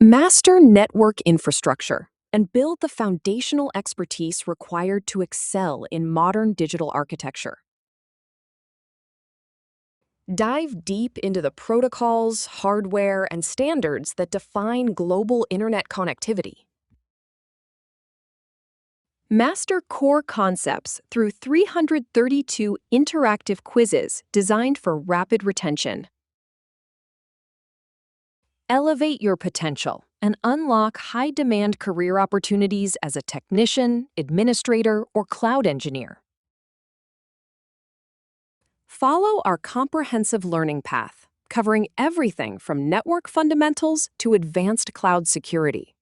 Master network infrastructure and build the foundational expertise required to excel in modern digital architecture. Dive deep into the protocols, hardware, and standards that define global internet connectivity. Master core concepts through 332 interactive quizzes designed for rapid retention. Elevate your potential and unlock high-demand career opportunities as a technician, administrator, or cloud engineer. Follow our comprehensive learning path, covering everything from network fundamentals to advanced cloud security.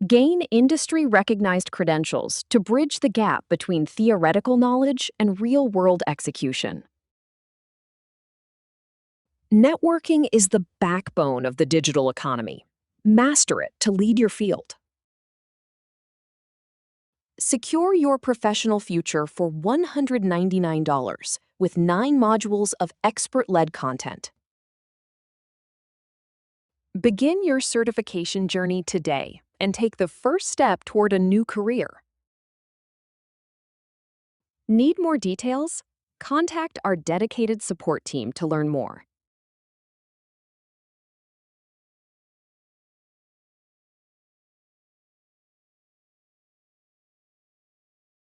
Gain industry-recognized credentials to bridge the gap between theoretical knowledge and real-world execution. Networking is the backbone of the digital economy. Master it to lead your field. Secure your professional future for $199 with 9 modules of expert-led content. Begin your certification journey today and take the first step toward a new career. Need more details? Contact our dedicated support team to learn more.